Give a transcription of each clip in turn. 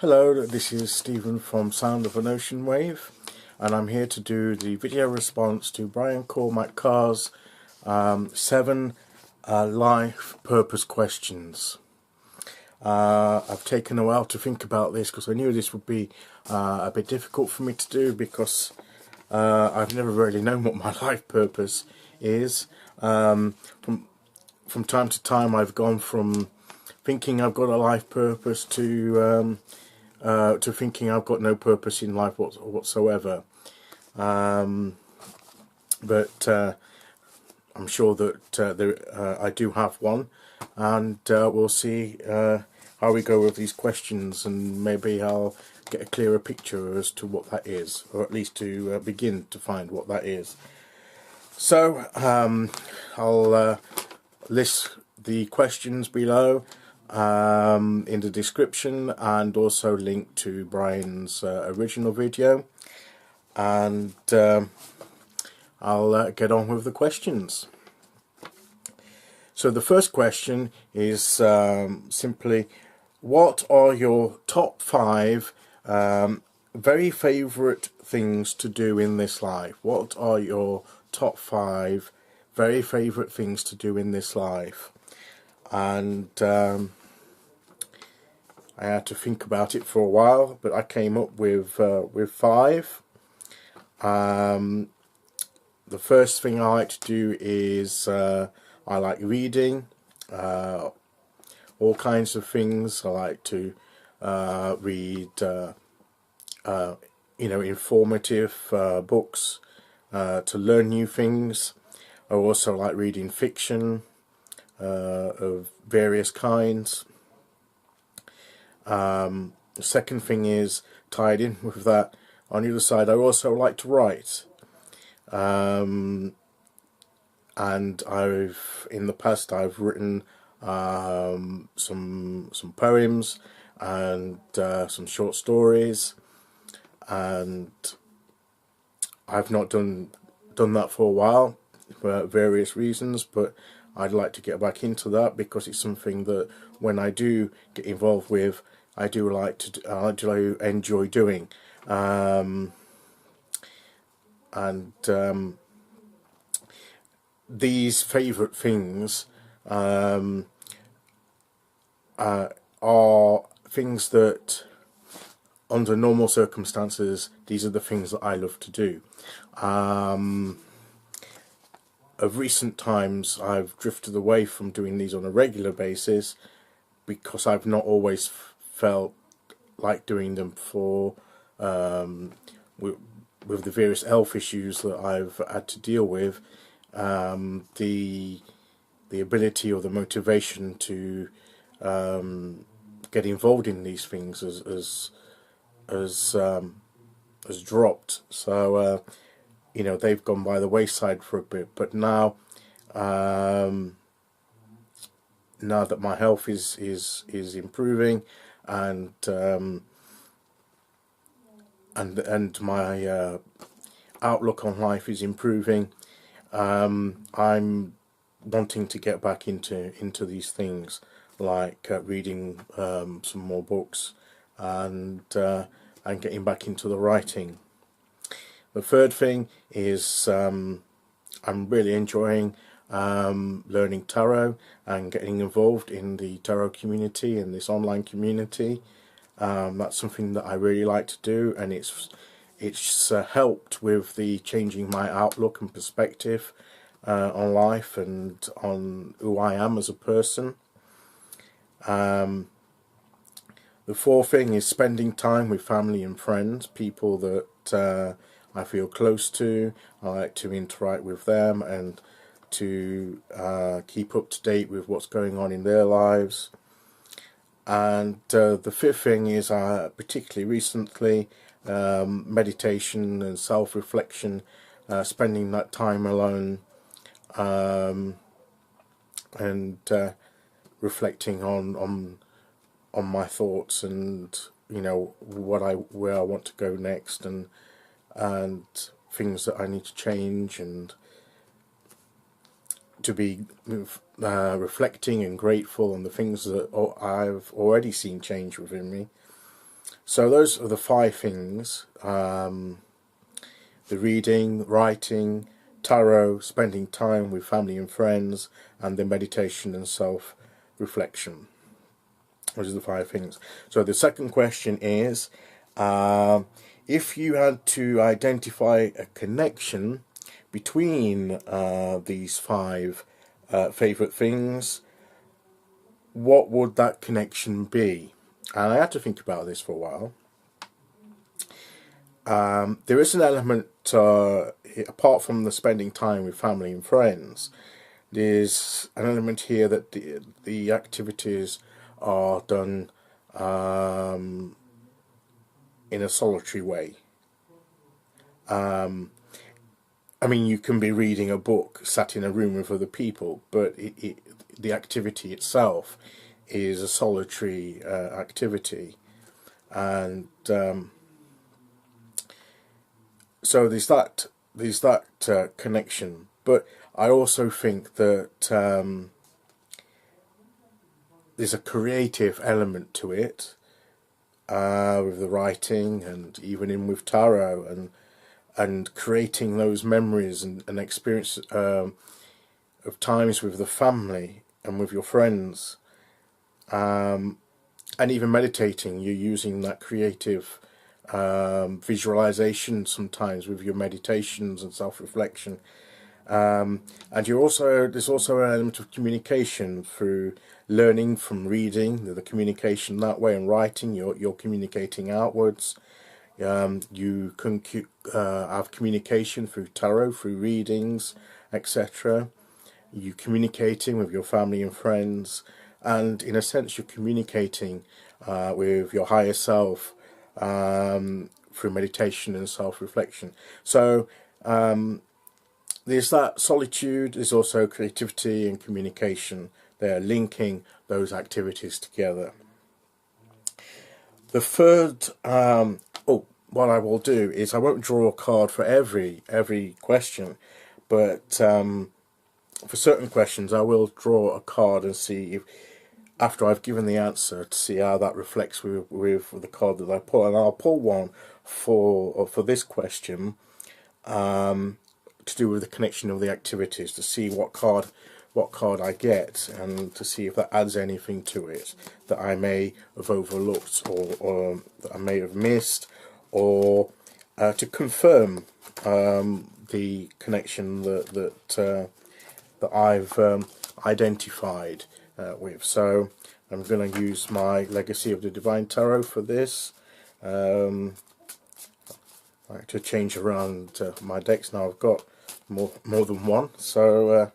Hello, this is Stephen from Sound of an Ocean Wave, and I'm here to do the video response to Brian Cormack Carr's 7 life purpose questions. I've taken a while to think about this because I knew this would be a bit difficult for me to do because I've never really known what my life purpose is. From time to time I've gone from thinking I've got a life purpose to thinking I've got no purpose in life whatsoever. But I'm sure that I do have one, and we'll see how we go with these questions, and maybe I'll get a clearer picture as to what that is, or at least to begin to find what that is. So I'll list the questions below in the description, and also link to Brian's original video, and I'll get on with the questions. So the first question is simply, what are your top 5 very favourite things to do in this life? What are your top 5 very favourite things to do in this life? And I had to think about it for a while, but I came up with 5. The first thing I like to do is I like reading all kinds of things. I like to read informative books to learn new things. I also like reading fiction of various kinds. The second thing is tied in with that. On the other side, I also like to write, and in the past I've written some poems and some short stories, and I've not done that for a while for various reasons, but I'd like to get back into that because it's something that when I do get involved with, I do enjoy doing. These favourite things are things that, under normal circumstances, these are the things that I love to do. Of recent times I've drifted away from doing these on a regular basis because I've not always felt like doing them for with the various health issues that I've had to deal with. The ability or the motivation to get involved in these things has dropped. So they've gone by the wayside for a bit. But now, now that my health is improving, and my outlook on life is improving, I'm wanting to get back into these things, like reading some more books, and getting back into the writing. The third thing is I'm really enjoying learning tarot and getting involved in the tarot community, in this online community. That's something that I really like to do, and it's helped with the changing my outlook and perspective on life and on who I am as a person. The fourth thing is spending time with family and friends, people that I feel close to. I like to interact with them and to keep up to date with what's going on in their lives. And the fifth thing is, particularly recently, meditation and self-reflection, spending that time alone, and reflecting on my thoughts, and where I want to go next, and things that I need to change, and to be reflecting and grateful on the things that I've already seen change within me. So those are the 5 things: the reading, writing, tarot, spending time with family and friends, and the meditation and self-reflection. Those are the 5 things. So the second question is, if you had to identify a connection between these 5 favourite things, what would that connection be? And I had to think about this for a while. There is an element, apart from the spending time with family and friends, there's an element here that the activities are done in a solitary way. I mean, you can be reading a book sat in a room with other people, but the activity itself is a solitary activity, and so there's that connection. But I also think that there's a creative element to it, with the writing, and even with tarot, and creating those memories and experience of times with the family and with your friends, and even meditating. You're using that creative visualization sometimes with your meditations and self-reflection, and there's also an element of communication through learning from reading, the communication that way, and writing. You're communicating outwards. You can have communication through tarot, through readings, etc. You're communicating with your family and friends, and in a sense you're communicating with your higher self through meditation and self-reflection. So there's that solitude, there's also creativity and communication. They're linking those activities together. The third, what I will do is I won't draw a card for every question, but for certain questions I will draw a card and see if, after I've given the answer, to see how that reflects with the card that I pull. And I'll pull one for this question, to do with the connection of the activities, to see what card I get, and to see if that adds anything to it that I may have overlooked, or that I may have missed, or to confirm the connection that I've identified with. So I'm going to use my Legacy of the Divine Tarot for this. I like to change around my decks now. I've got more than one, so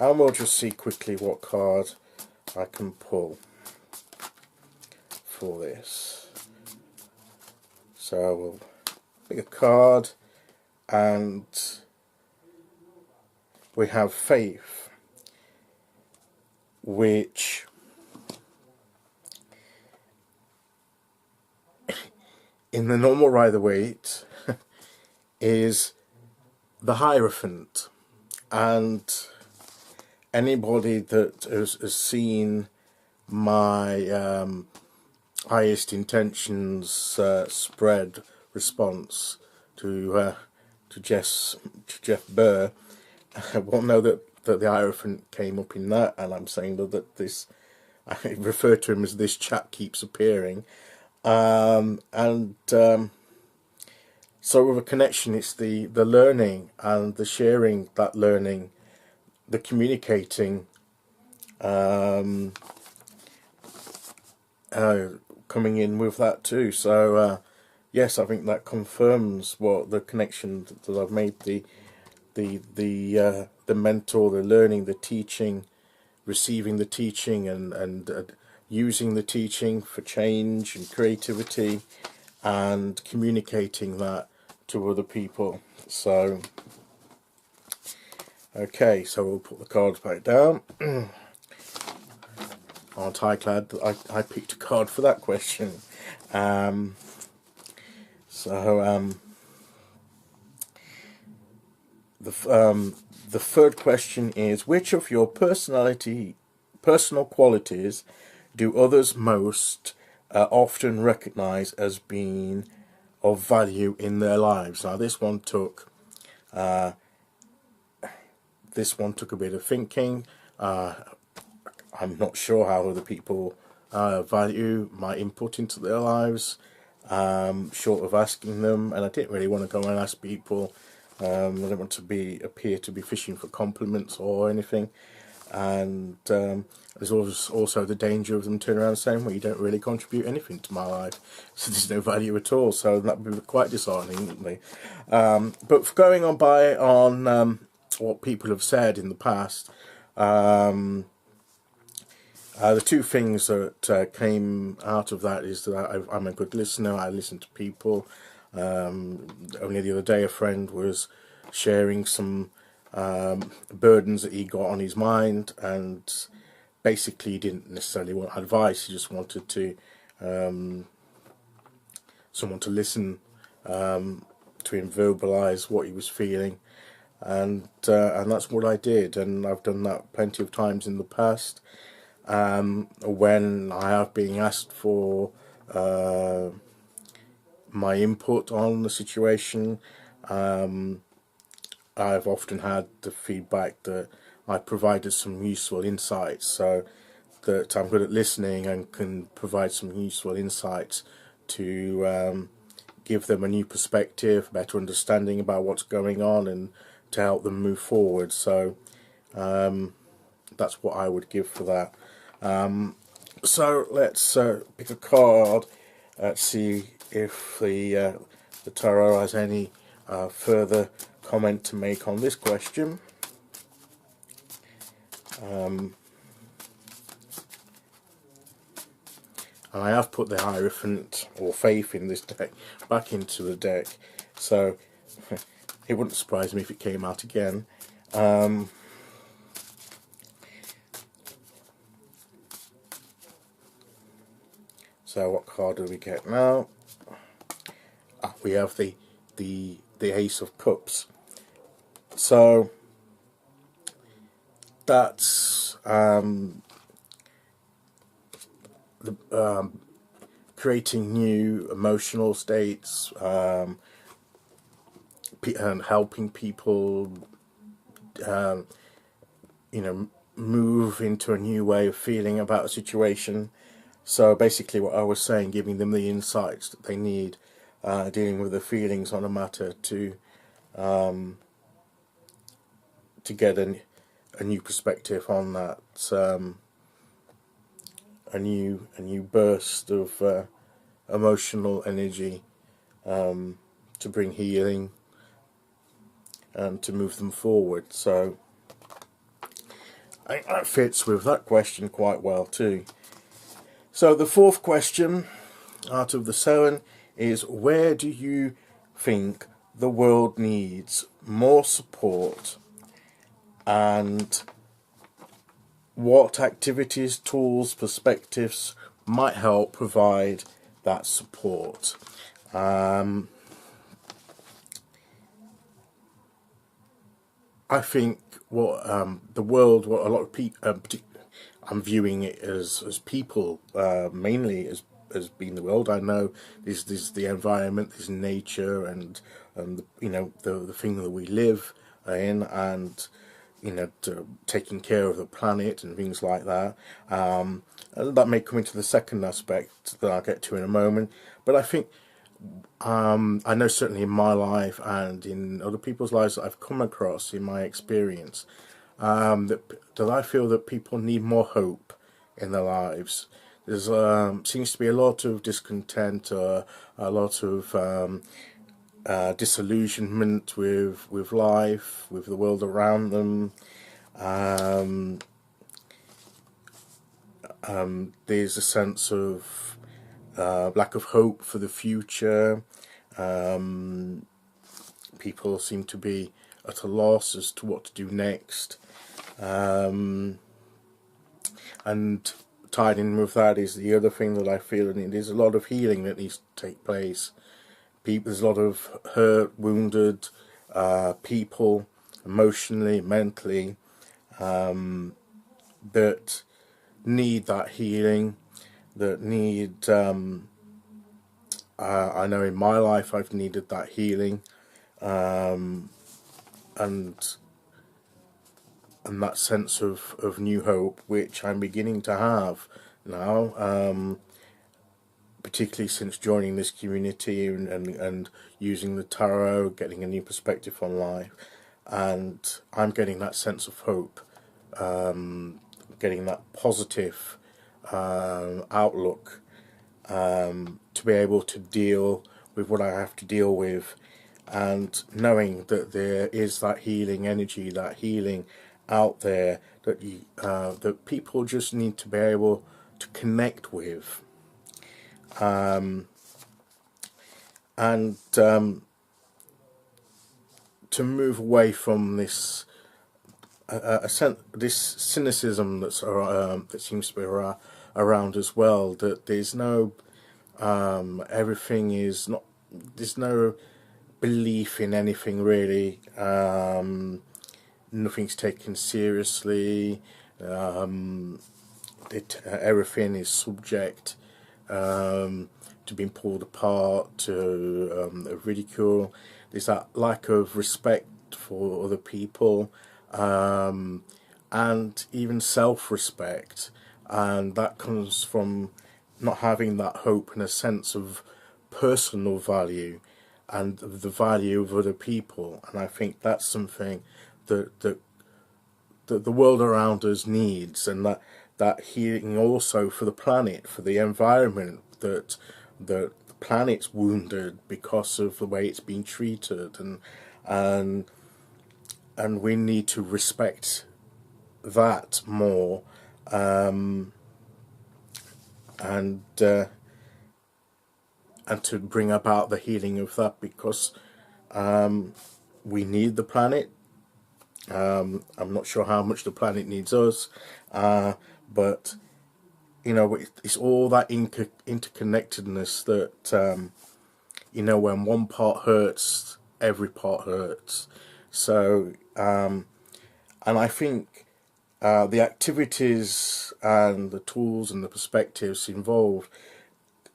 and we'll just see quickly what card I can pull for this. So we'll pick a card, and we have Faith, which in the normal Rider-Waite is the Hierophant, and anybody that has seen my highest intentions spread response to Jeff Burr will know that the Hierophant came up in that, and I'm saying that this, I refer to him as this chap keeps appearing, so with a connection, it's the learning and the sharing that learning, the communicating, coming in with that too. So yes, I think that confirms what the connection that I've made, the mentor, the learning, the teaching, receiving the teaching, and using the teaching for change and creativity, and communicating that to other people. So okay, so we'll put the cards back down. Aren't I glad that I picked a card for that question? The third question is, which of your personal qualities do others most often recognised as being of value in their lives. Now, this one took a bit of thinking. I'm not sure how other people value my input into their lives, short of asking them, and I didn't really want to go and ask people. I don't want to appear to be fishing for compliments or anything, and there's also the danger of them turning around and saying, well, you don't really contribute anything to my life, so there's no value at all, so that would be quite disheartening, wouldn't they? But for going on what people have said in the past, the two things that came out of that is that I'm a good listener. I listen to people. Only the other day a friend was sharing some burdens that he got on his mind, and basically he didn't necessarily want advice, he just wanted to someone to listen to him verbalise what he was feeling, and that's what I did, and I've done that plenty of times in the past. When I have been asked for my input on the situation, I've often had the feedback that I provided some useful insights, so that I'm good at listening and can provide some useful insights to give them a new perspective, better understanding about what's going on, and to help them move forward. So that's what I would give for that. So let's pick a card. Let's see if the tarot has any further comment to make on this question. And I have put the Hierophant, or Faith, in this deck back into the deck, so it wouldn't surprise me if it came out again. So what card do we get now? We have the Ace of Cups. So that's creating new emotional states, and helping people, move into a new way of feeling about a situation. So basically what I was saying, giving them the insights that they need, dealing with the feelings on a matter to get a new perspective on that, a new burst of emotional energy, to bring healing and to move them forward. So I think that fits with that question quite well too. So the fourth question out of the 7 is, where do you think the world needs more support, and what activities, tools, perspectives might help provide that support? I think what the world, what a lot of people, I'm viewing it as people, mainly as being the world. I know there's the environment, there's nature, and the thing that we live in, and taking care of the planet and things like that. That may come into the second aspect that I'll get to in a moment. But I think I know certainly in my life and in other people's lives that I've come across in my experience, that I feel that people need more hope in their lives. There's seems to be a lot of discontent, a lot of disillusionment with life, with the world around them. There's a sense of lack of hope for the future. People seem to be at a loss as to what to do next. And tied in with that is the other thing that I feel, and there's a lot of healing that needs to take place. There's a lot of hurt, wounded people, emotionally, mentally, that need that healing, that need. I know in my life I've needed that healing, and that sense of new hope, which I'm beginning to have now, particularly since joining this community and using the tarot, getting a new perspective on life, and I'm getting that sense of hope, getting that positive outlook, to be able to deal with what I have to deal with, and knowing that there is that healing energy, that healing out there that that people just need to be able to connect with, and to move away from this this cynicism that seems to be around as well. That there's no everything is not. There's no belief in anything really. Nothing's taken seriously. Everything is subject to being pulled apart, to ridicule. There's that lack of respect for other people, and even self-respect, and that comes from not having that hope and a sense of personal value and the value of other people. And I think that's something that the world around us needs, and that healing also for the planet, for the environment, that the planet's wounded because of the way it's been treated, and we need to respect that more, and to bring about the healing of that, because we need the planet. I'm not sure how much the planet needs us, but you know, it's all that interconnectedness that when one part hurts, every part hurts. So and I think the activities and the tools and the perspectives involved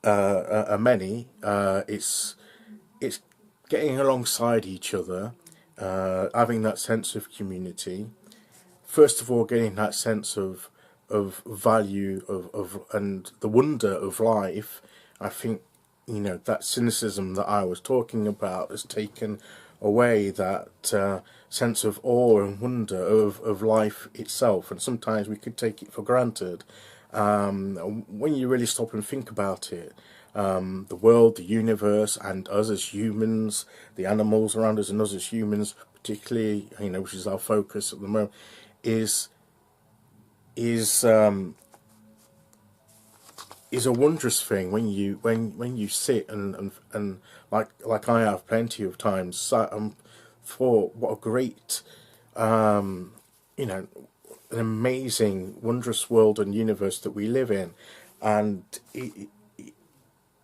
are many. It's getting alongside each other, having that sense of community. First of all, getting that sense of value of and the wonder of life. I think that cynicism that I was talking about has taken away that sense of awe and wonder of life itself, and sometimes we could take it for granted. When you really stop and think about it, the world, the universe, and us as humans, the animals around us and us as humans, particularly, which is our focus at the moment, is a wondrous thing when you sit and like I have plenty of times sat and thought what a great an amazing, wondrous world and universe that we live in, and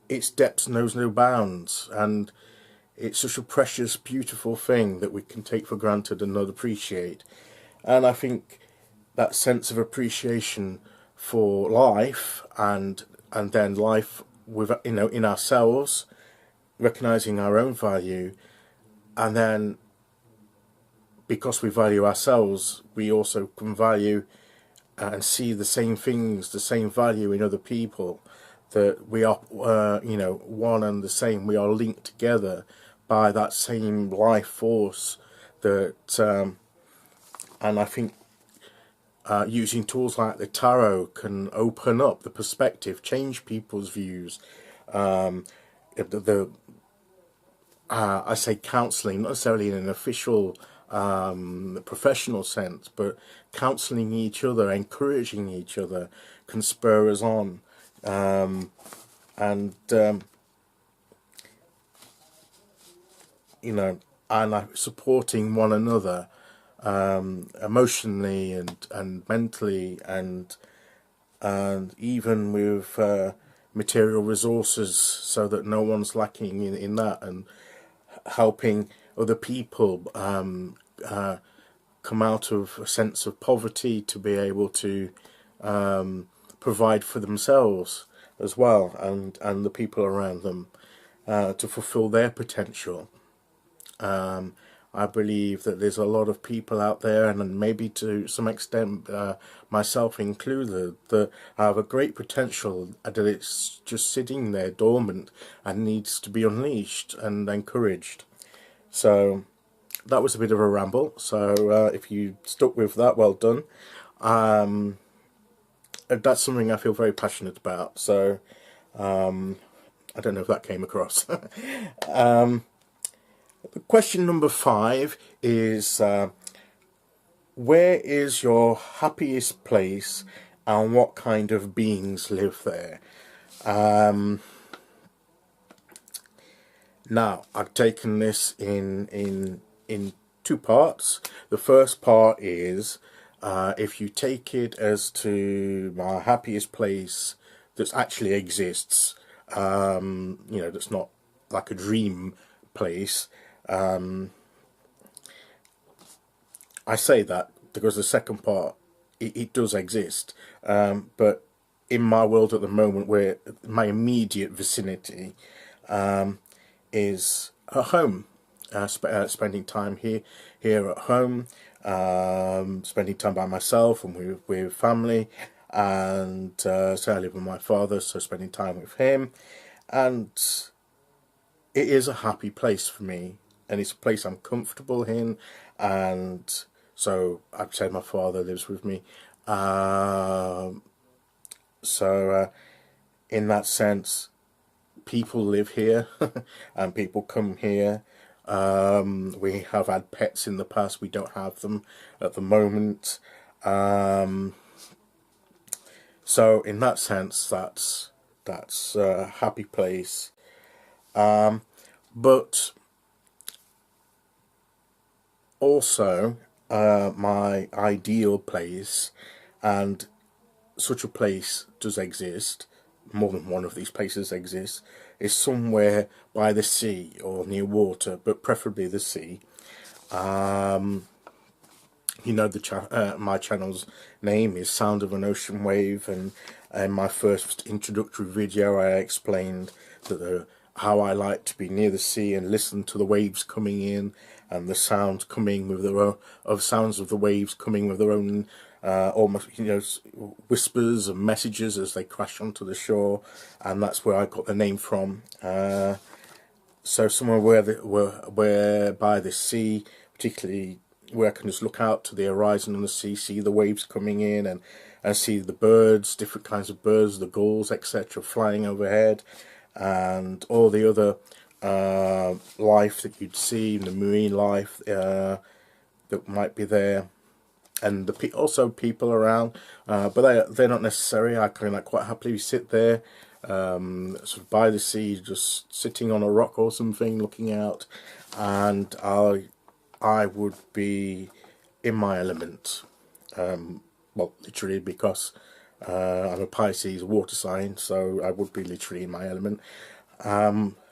its depths knows no bounds, and it's such a precious, beautiful thing that we can take for granted and not appreciate. And I think that sense of appreciation for life, and then life with in ourselves, recognizing our own value, and then because we value ourselves, we also can value and see the same things, the same value in other people, that we are one and the same. We are linked together by that same life force, that and I think using tools like the tarot can open up the perspective, change people's views. I say counselling, not necessarily in an official professional sense, but counselling each other, encouraging each other, can spur us on, and supporting one another, emotionally and mentally, and even with material resources, so that no one's lacking in that, and helping other people come out of a sense of poverty to be able to provide for themselves. as well, and the people around them, to fulfill their potential. I believe that there's a lot of people out there, and maybe to some extent myself included, that have a great potential that it's just sitting there dormant and needs to be unleashed and encouraged. So that was a bit of a ramble, so if you stuck with that, well done. That's something I feel very passionate about, so I don't know if that came across. Question number 5 is, where is your happiest place and what kind of beings live there? Now, I've taken this in 2 parts. The first part is, if you take it as to my happiest place that actually exists, that's not like a dream place. I say that because the second part, it does exist, but in my world at the moment, where my immediate vicinity is at home, spending time here at home, spending time by myself and with family, and so I live with my father, so spending time with him, and it is a happy place for me, and it's a place I'm comfortable in, and so I'd say my father lives with me. In that sense, people live here and people come here. We have had pets in the past. We don't have them at the moment. So in that sense, that's a happy place. But also my ideal place, and such a place does exist, more than one of these places exists, is somewhere by the sea or near water, but preferably the sea. My channel's name is Sound of an Ocean Wave, and in my first introductory video I explained that how I like to be near the sea and listen to the waves coming in, and the sounds coming with their own, of sounds of the waves coming with their own almost, whispers and messages as they crash onto the shore, and that's where I got the name from. So somewhere where by the sea, particularly where I can just look out to the horizon on the sea, see the waves coming in, and see the birds, different kinds of birds, the gulls, etc., flying overhead, and all the other life that you'd see, the marine life that might be there, and also people around, but they're not necessary. I can quite happily sit there, sort of by the sea, just sitting on a rock or something, looking out, and I would be in my element. Well, literally, because I'm a Pisces water sign, so I would be literally in my element.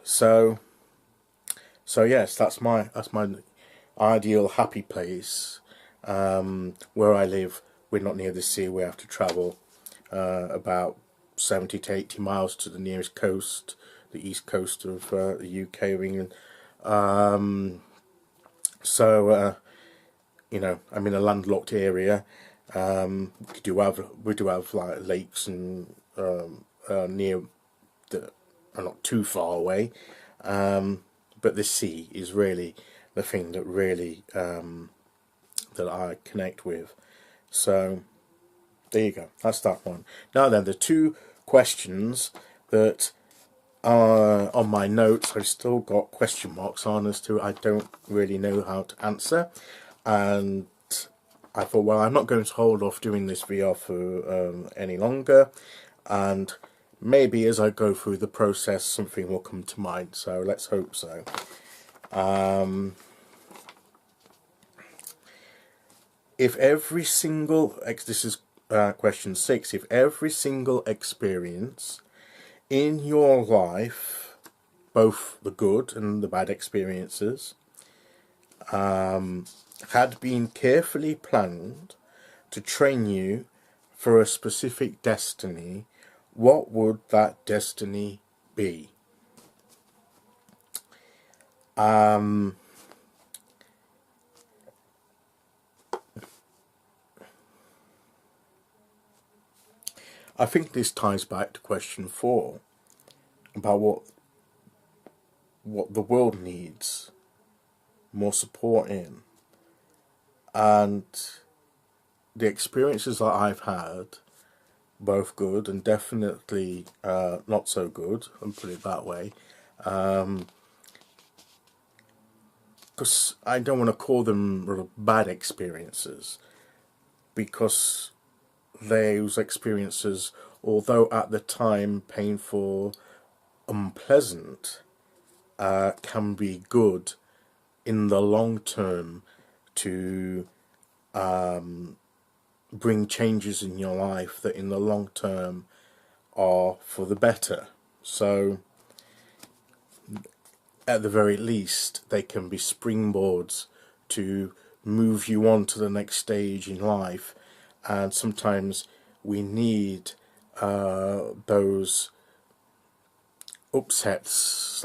So yes, that's my ideal happy place. Where I live, we're not near the sea. We have to travel about 70 to 80 miles to the nearest coast, the east coast of the UK or England. I'm in a landlocked area. We do have like lakes and near that are not too far away, but the sea is really the thing that really that I connect with. So there you go, that's that one. Now then, the 2 questions that are on my notes, I've still got question marks on as to I don't really know how to answer, and I thought, well, I'm not going to hold off doing this VR for any longer, and maybe as I go through the process something will come to mind, so let's hope so. If every single, this is question 6, if every single experience in your life, both the good and the bad experiences, had been carefully planned to train you for a specific destiny, what would that destiny be? I think this ties back to question 4 about what the world needs more support in, and the experiences that I've had, both good and definitely not so good, I'll put it that way, because I don't want to call them bad experiences, because those experiences, although at the time painful, unpleasant, can be good in the long term to bring changes in your life that in the long term are for the better. So at the very least they can be springboards to move you on to the next stage in life, and sometimes we need those upsets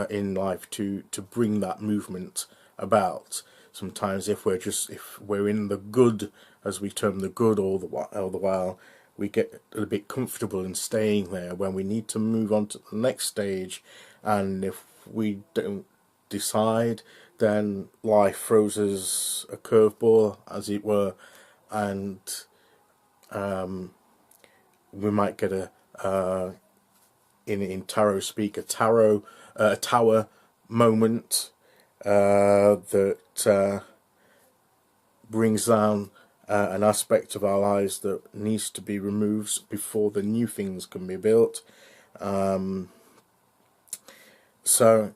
in life to bring that movement about. Sometimes if we're in the good, as we term the good, all the while, we get a bit comfortable in staying there when we need to move on to the next stage, and if we don't decide, then life throws us a curveball, as it were, and we might get in tarot speak, a tower moment that brings down an aspect of our lives that needs to be removed before the new things can be built. So,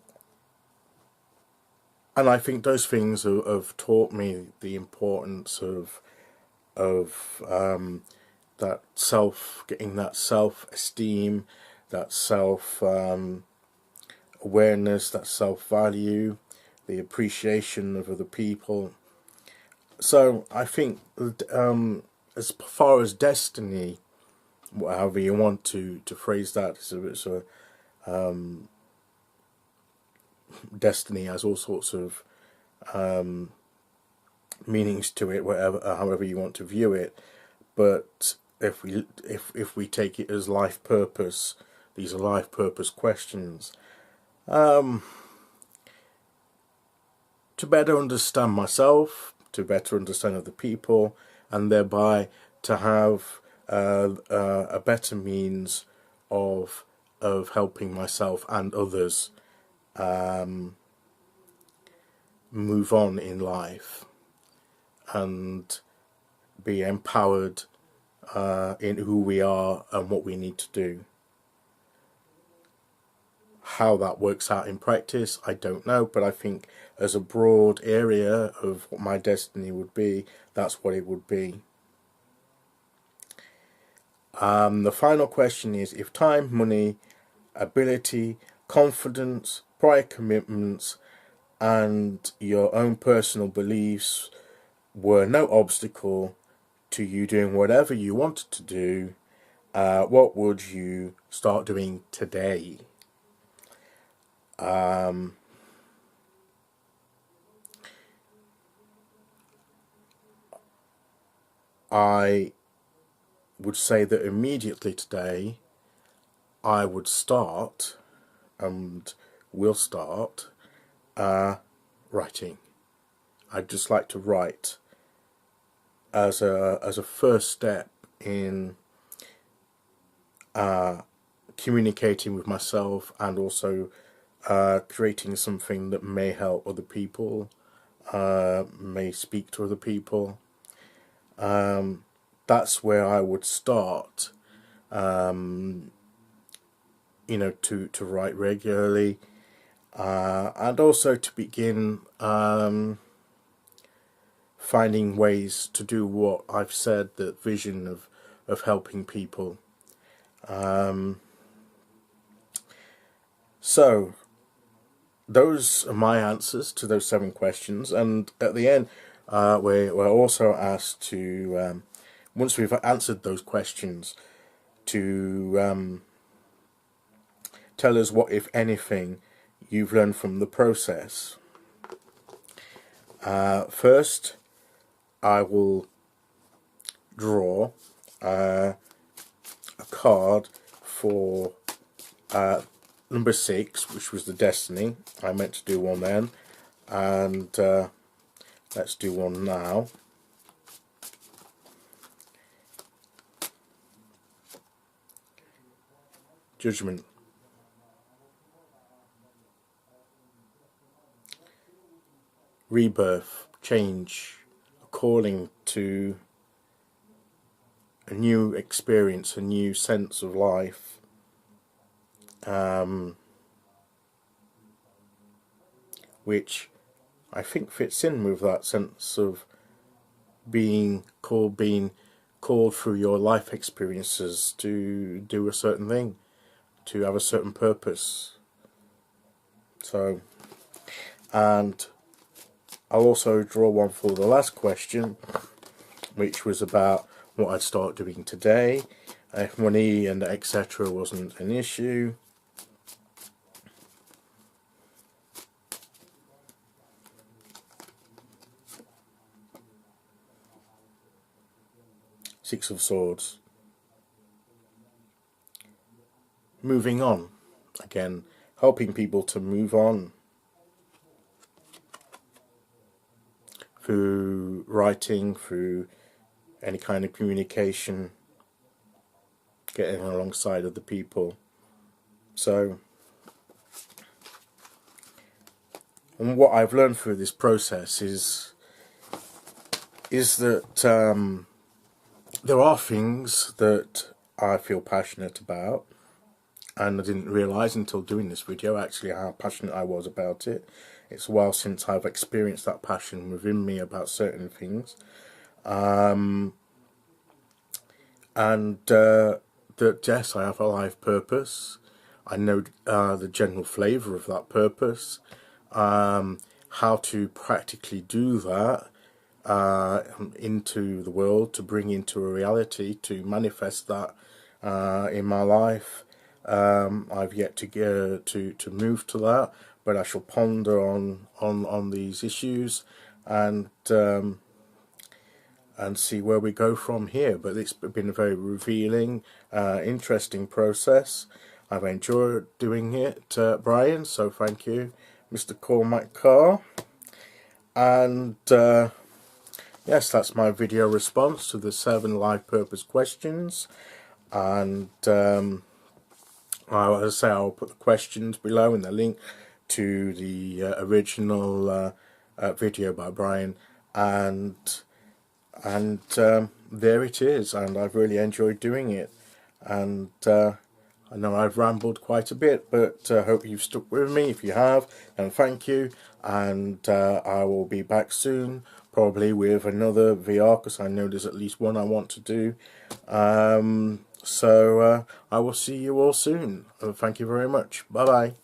and I think those things have taught me the importance of that getting that self-esteem, that self-awareness, that self-value, the appreciation of other people. So I think as far as destiny, however you want to phrase that, destiny has all sorts of meanings to it, however you want to view it. But if we take it as life purpose, these are life purpose questions. To better understand myself, to better understand other people, and thereby to have a better means of helping myself and others move on in life and be empowered in who we are and what we need to do. How that works out in practice, I don't know, but I think as a broad area of what my destiny would be, that's what it would be. The final question is, if time, money, ability, confidence, prior commitments, and your own personal beliefs were no obstacle to you doing whatever you wanted to do, what would you start doing today? I would say that immediately today I would start, and will start, writing. I'd just like to write as a first step in communicating with myself, and also creating something that may help other people, may speak to other people. That's where I would start, to write regularly, and also to begin finding ways to do what I've said, that vision of helping people. So those are my answers to those 7 questions, and at the end we're also asked to, once we've answered those questions, to tell us what, if anything, you've learned from the process. First, I will draw a card for number 6, which was the destiny. I meant to do one then, and let's do one now. Judgment. Rebirth, change, a calling to a new experience, a new sense of life. Which I think fits in with that sense of being called through your life experiences to do a certain thing, to have a certain purpose. So, and I'll also draw one for the last question, which was about what I'd start doing today, if money and etc. wasn't an issue. Six of Swords. Moving on. Again, helping people to move on. Through writing, through any kind of communication, getting alongside other people. So, and what I've learned through this process is that there are things that I feel passionate about, and I didn't realise until doing this video actually how passionate I was about it. It's a while since I've experienced that passion within me about certain things, and that yes, I have a life purpose. I know the general flavour of that purpose, how to practically do that into the world, to bring into a reality, to manifest that in my life. I've yet to get to move to that, but I shall ponder on these issues and see where we go from here. But it's been a very revealing, interesting process. I've enjoyed doing it, Brian, so thank you, Mr. Cormack Carr. And yes, that's my video response to the 7 life purpose questions. And as I say, I'll put the questions below in the link to the original video by Brian, and there it is. And I've really enjoyed doing it, and I know I've rambled quite a bit, but I hope you've stuck with me. If you have, then thank you, and I will be back soon, probably with another VR, because I know there's at least one I want to do. So I will see you all soon. Thank you very much. Bye bye.